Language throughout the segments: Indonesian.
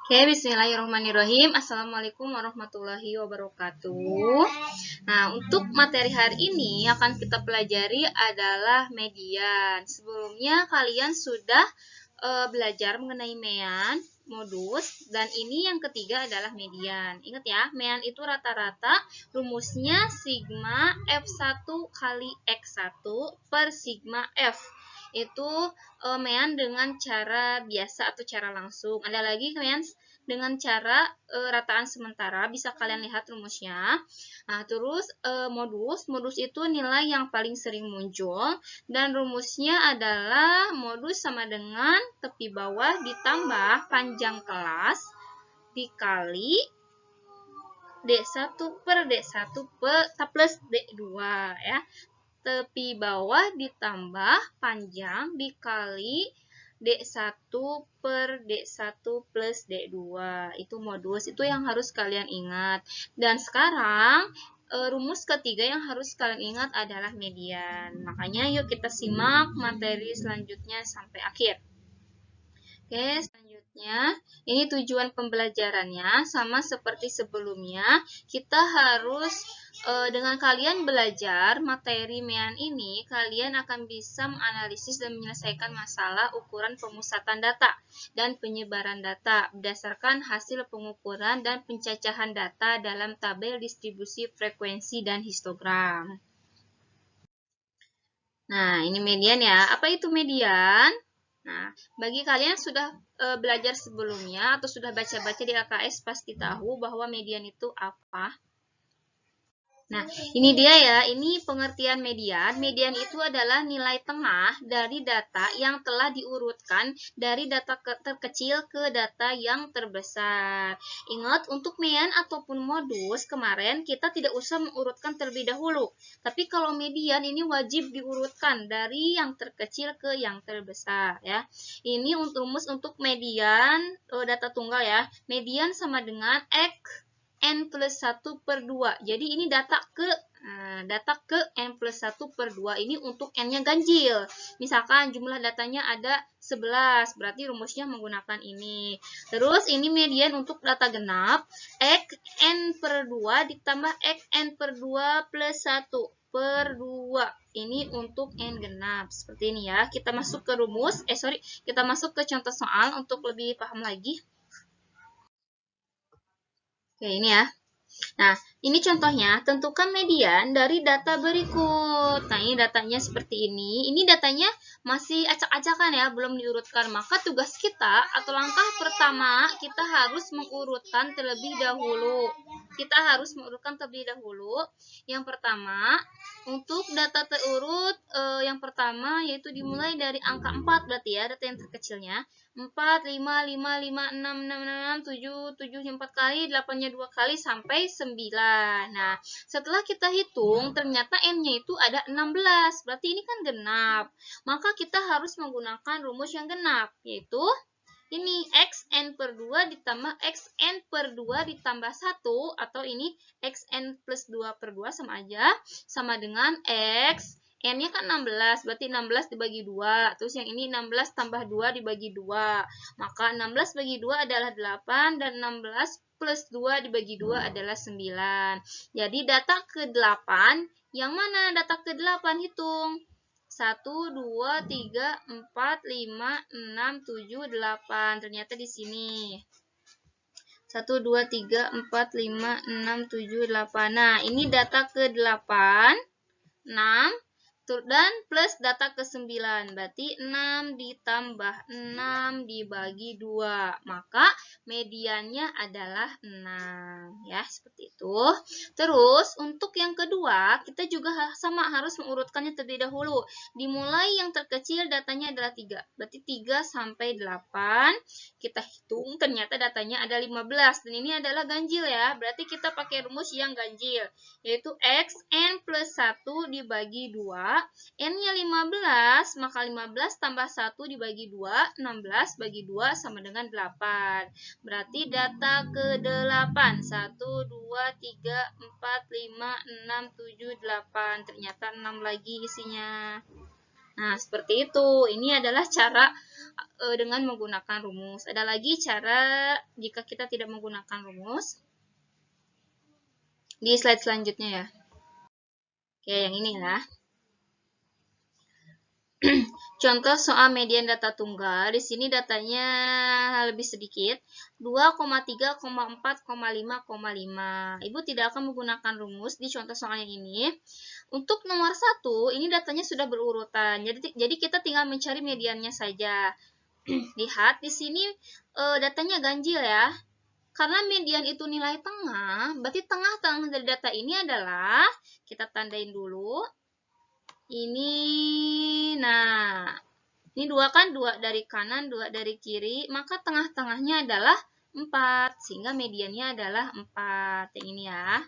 Oke, bismillahirrahmanirrahim. Assalamualaikum warahmatullahi wabarakatuh. Nah, untuk materi hari ini akan kita pelajari adalah median. Sebelumnya kalian sudah belajar mengenai mean, modus, dan ini yang ketiga adalah median. Ingat ya, mean itu rata-rata, rumusnya sigma F1 kali X1 per sigma F. Itu mean dengan cara biasa atau cara langsung. Ada lagi mean dengan cara rataan sementara, bisa kalian lihat rumusnya. Nah, terus modus itu nilai yang paling sering muncul, dan rumusnya adalah modus sama dengan tepi bawah ditambah panjang kelas dikali D1 per D1 plus D2 ya. Tepi bawah ditambah panjang dikali D1 per D1 plus D2. Itu modus, itu yang harus kalian ingat. Dan sekarang rumus ketiga yang harus kalian ingat adalah median. Makanya yuk kita simak materi selanjutnya sampai akhir. Oke, selanjutnya ini tujuan pembelajarannya sama seperti sebelumnya. Kita harus dengan kalian belajar materi mean ini, kalian akan bisa menganalisis dan menyelesaikan masalah ukuran pemusatan data dan penyebaran data berdasarkan hasil pengukuran dan pencacahan data dalam tabel distribusi frekuensi dan histogram. Nah, ini median ya. Apa itu median? Nah, bagi kalian yang sudah belajar sebelumnya atau sudah baca-baca di LKS pasti tahu bahwa median itu apa. Nah, ini dia ya, ini pengertian median. Median itu adalah nilai tengah dari data yang telah diurutkan dari data terkecil ke data yang terbesar. Ingat, untuk mean ataupun modus, kemarin kita tidak usah mengurutkan terlebih dahulu. Tapi kalau median ini wajib diurutkan dari yang terkecil ke yang terbesar ya. Ini rumus untuk median data tunggal ya. Median sama dengan X N plus 1 per 2. Jadi ini data ke N plus 1 per 2 ini untuk N-nya ganjil. Misalkan jumlah datanya ada 11, berarti rumusnya menggunakan ini. Terus ini median untuk data genap, X N per 2 ditambah X N per 2 plus 1 per 2. Ini untuk N genap. Seperti ini ya. Kita masuk ke rumus, kita masuk ke contoh soal untuk lebih paham lagi. Oke, ini ya. Nah, ini contohnya, tentukan median dari data berikut. Nah, ini datanya seperti ini. Ini datanya masih acak-acakan ya, belum diurutkan. Maka tugas kita atau langkah pertama, kita harus mengurutkan terlebih dahulu. Yang pertama, untuk data terurut, yang pertama yaitu dimulai dari angka 4 berarti ya, data yang terkecilnya. 4, 5, 5, 5, 6, 6, 6, 7, 7 4 kali, 8-nya 2 kali, sampai 9. Nah, setelah kita hitung, ternyata N-nya itu ada 16. Berarti ini kan genap. Maka kita harus menggunakan rumus yang genap, yaitu ini Xn per 2 ditambah Xn per 2 ditambah 1, atau ini Xn plus 2 per 2 sama aja, sama dengan X. N-nya kan 16, berarti 16 dibagi 2. Terus yang ini 16 tambah 2 dibagi 2. Maka 16 bagi 2 adalah 8, dan 16 plus 2 dibagi 2 adalah 9. Jadi data ke-8, yang mana data ke-8? Hitung. 1, 2, 3, 4, 5, 6, 7, 8. Ternyata di sini. 1, 2, 3, 4, 5, 6, 7, 8. Nah, ini data ke-8, 6, dan plus data ke-9. Berarti 6 ditambah 6 dibagi 2. Maka mediannya adalah 6. Ya, seperti itu. Terus, untuk yang kedua, kita juga sama harus mengurutkannya terlebih dahulu. Dimulai yang terkecil datanya adalah 3. Berarti 3 sampai 8. Kita hitung, ternyata datanya ada 15. Dan ini adalah ganjil ya. Berarti kita pakai rumus yang ganjil, yaitu Xn plus 1 dibagi 2. N-nya 15, maka 15 tambah 1 dibagi 2, 16 bagi 2 sama dengan 8. Berarti data ke-8, 1, 2, 3, 4, 5, 6, 7, 8. Ternyata 6 lagi isinya. Nah, seperti itu. Ini adalah cara dengan menggunakan rumus. Ada lagi cara jika kita tidak menggunakan rumus. Di slide selanjutnya ya. Oke, yang ini ya. Contoh soal median data tunggal. Di sini datanya lebih sedikit. 2,3,4,5,5. Ibu tidak akan menggunakan rumus di contoh soal yang ini. Untuk nomor 1, ini datanya sudah berurutan. Jadi kita tinggal mencari mediannya saja. Lihat, di sini datanya ganjil ya. Karena median itu nilai tengah, berarti tengah-tengah dari data ini adalah, kita tandain dulu. Ini, nah, ini 2 kan, 2 dari kanan, 2 dari kiri, maka tengah-tengahnya adalah 4, sehingga mediannya adalah 4, yang ini ya.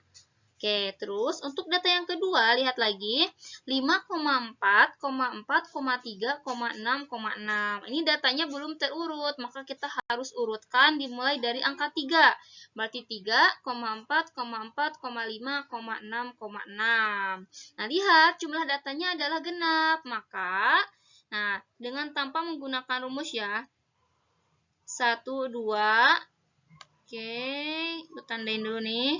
Oke, terus untuk data yang kedua, lihat lagi, 5,4,4,3,6,6. Ini datanya belum terurut, maka kita harus urutkan dimulai dari angka 3. Berarti 3,4,4,5,6,6. Nah, lihat jumlah datanya adalah genap, maka dengan tanpa menggunakan rumus ya. 1, 2. Oke, aku tandain dulu nih.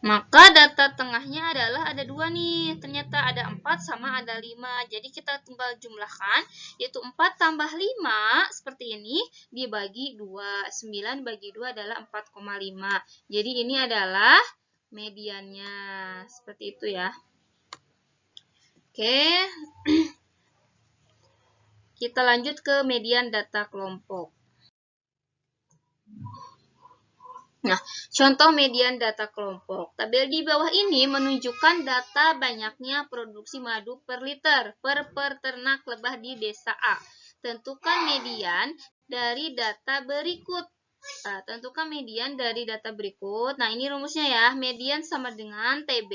Maka data tengahnya adalah ada 2 nih. Ternyata ada 4 sama ada 5. Jadi kita tinggal jumlahkan, yaitu 4 tambah 5 seperti ini dibagi 2. 9 bagi 2 adalah 4,5. Jadi ini adalah mediannya. Seperti itu ya. Oke. Kita lanjut ke median data kelompok. Nah, contoh median data kelompok. Tabel di bawah ini menunjukkan data banyaknya produksi madu per liter per peternak lebah di desa A. Tentukan median dari data berikut. Tentukan median dari data berikut. Nah, ini rumusnya ya. Median sama dengan TB,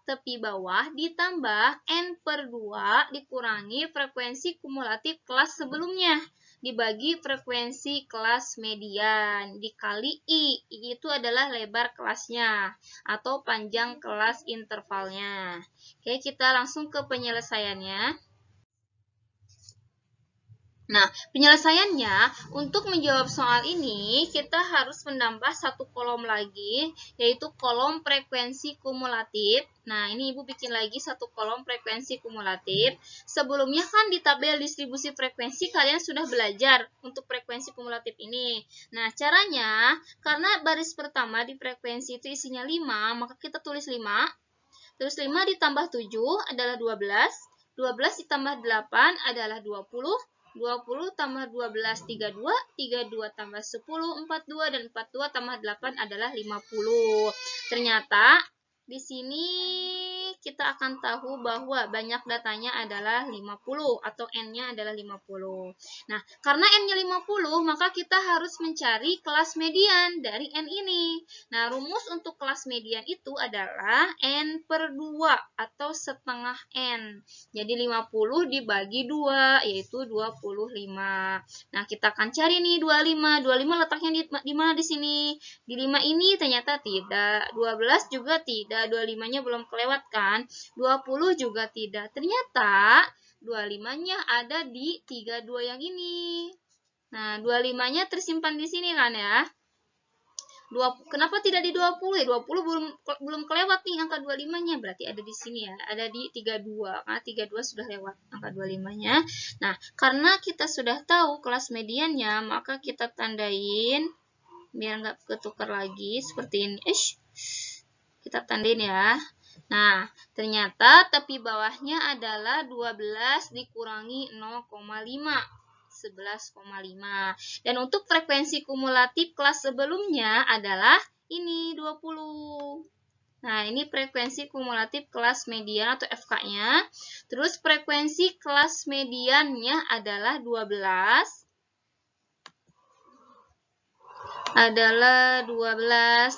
tepi bawah, ditambah N per 2 dikurangi frekuensi kumulatif kelas sebelumnya, dibagi frekuensi kelas median, dikali I. I itu adalah lebar kelasnya, atau panjang kelas intervalnya. Oke, kita langsung ke penyelesaiannya. Nah, penyelesaiannya, untuk menjawab soal ini, kita harus menambah 1 kolom lagi, yaitu kolom frekuensi kumulatif. Nah, ini Ibu bikin lagi 1 kolom frekuensi kumulatif. Sebelumnya kan di tabel distribusi frekuensi kalian sudah belajar untuk frekuensi kumulatif ini. Nah, caranya, karena baris pertama di frekuensi itu isinya 5, maka kita tulis 5. Terus 5 ditambah 7 adalah 12. 12 ditambah 8 adalah 20. 20 tambah 12, 32. 32 tambah 10, 42. Dan 42 tambah 8 adalah 50. Ternyata di sini kita akan tahu bahwa banyak datanya adalah 50 atau N-nya adalah 50. Nah, karena N-nya 50, maka kita harus mencari kelas median dari N ini. Nah, rumus untuk kelas median itu adalah N per 2 atau setengah N. Jadi 50 dibagi 2, yaitu 25. Nah, kita akan cari nih 25. 25 letaknya di mana di sini? Di 5 ini ternyata tidak. 12 juga tidak. 25-nya belum kelewat kan? 20 juga tidak. Ternyata 25-nya ada di 32 yang ini. Nah, 25-nya tersimpan di sini kan ya? Kenapa tidak di 20? Ya 20 belum kelewat nih angka 25-nya. Berarti ada di sini ya. Ada di 32. Karena 32 sudah lewat angka 25-nya. Nah, karena kita sudah tahu kelas mediannya, maka kita tandain biar nggak ketukar lagi seperti ini. Kita tandain ya. Nah, ternyata tepi bawahnya adalah 12 dikurangi 0,5. 11,5. Dan untuk frekuensi kumulatif kelas sebelumnya adalah ini 20. Nah, ini frekuensi kumulatif kelas median atau FK-nya. Terus frekuensi kelas mediannya adalah 12.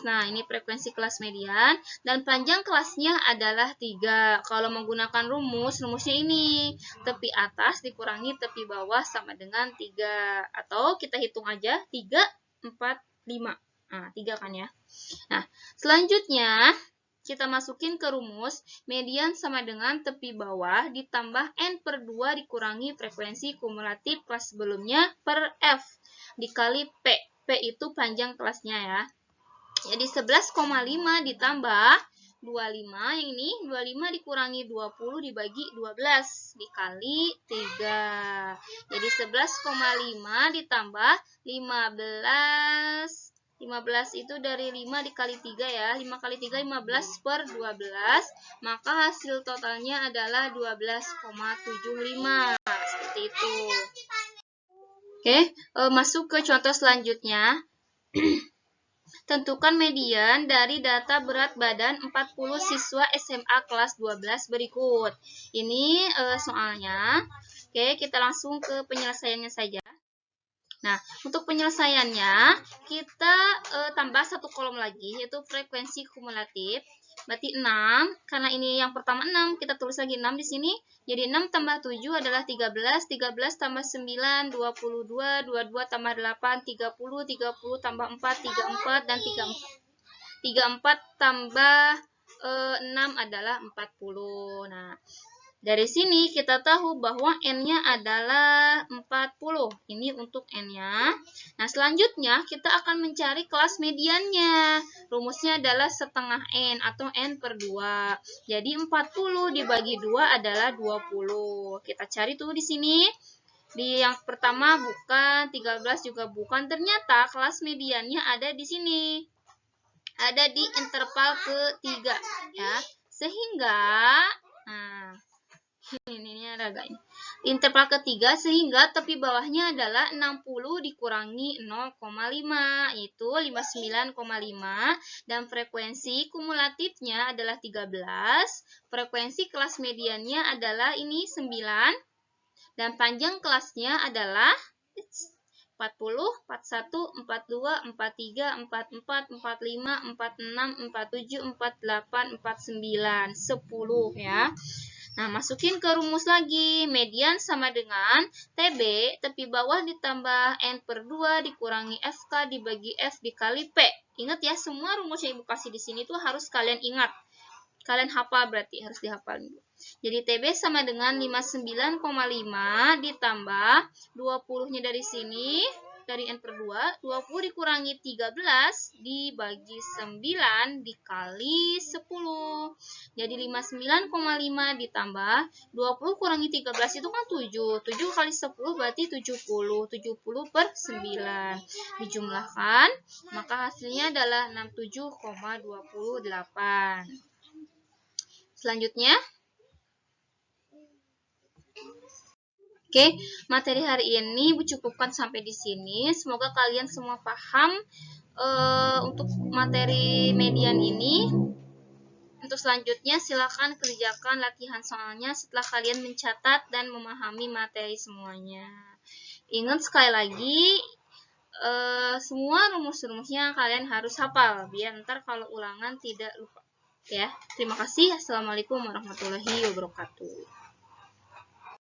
Nah, ini frekuensi kelas median. Dan panjang kelasnya adalah 3. Kalau menggunakan rumusnya ini. Tepi atas dikurangi tepi bawah sama dengan 3. Atau kita hitung aja, 3, 4, 5. Nah, 3 kan ya. Nah, selanjutnya kita masukin ke rumus, median sama dengan tepi bawah ditambah N per 2 dikurangi frekuensi kumulatif kelas sebelumnya per F dikali P. P itu panjang kelasnya ya. Jadi 11,5 ditambah 25, yang ini 25 dikurangi 20 dibagi 12 dikali 3. Jadi 11,5 ditambah 15. 15 itu dari 5 dikali 3 ya. 5 kali 3 15 per 12. Maka hasil totalnya adalah 12,75. Seperti itu. Oke, masuk ke contoh selanjutnya. Tentukan median dari data berat badan 40 siswa SMA kelas 12 berikut. Ini soalnya. Oke, kita langsung ke penyelesaiannya saja. Nah, untuk penyelesaiannya, kita tambah satu kolom lagi, yaitu frekuensi kumulatif. Berarti 6, karena ini yang pertama 6, kita tulis lagi 6 di sini. Jadi 6 tambah 7 adalah 13, 13 tambah 9, 22, 22 tambah 8, 30, 30 tambah 4, 34, dan 34 tambah 6 adalah 40. Nah, dari sini kita tahu bahwa N-nya adalah 40. Ini untuk N-nya. Nah, selanjutnya kita akan mencari kelas mediannya. Rumusnya adalah setengah N atau N per 2. Jadi 40 dibagi 2 adalah 20. Kita cari tuh di sini. Di yang pertama bukan, 13 juga bukan. Ternyata kelas mediannya ada di sini. Ada di interval ketiga ya. Sehingga ini agak ini. Interval ketiga sehingga tepi bawahnya adalah 60 dikurangi 0,5 yaitu 59,5 dan frekuensi kumulatifnya adalah 13. Frekuensi kelas mediannya adalah ini 9 dan panjang kelasnya adalah 40, 41, 42, 43, 44, 45, 46, 47, 48, 49, 10 ya. Nah, masukin ke rumus lagi. Median sama dengan TB, tepi bawah ditambah N per 2 dikurangi FK dibagi F dikali P. Ingat ya, semua rumus yang Ibu kasih di sini tuh harus kalian ingat. Kalian hafal berarti, harus dihafal dulu. Jadi TB sama dengan 59,5 ditambah 20-nya dari sini, dari N per 2, 20 dikurangi 13 dibagi 9 dikali 10. Jadi 59,5 ditambah 20 kurangi 13 itu kan 7. 7 kali 10 berarti 70. 70 per 9. Dijumlahkan, maka hasilnya adalah 67,28. Selanjutnya. Oke, materi hari ini Bu cukupkan sampai di sini. Semoga kalian semua paham untuk materi median ini. Untuk selanjutnya silakan kerjakan latihan soalnya setelah kalian mencatat dan memahami materi semuanya. Ingat sekali lagi, semua rumus-rumusnya kalian harus hafal biar ntar kalau ulangan tidak lupa. Ya, terima kasih. Assalamualaikum warahmatullahi wabarakatuh.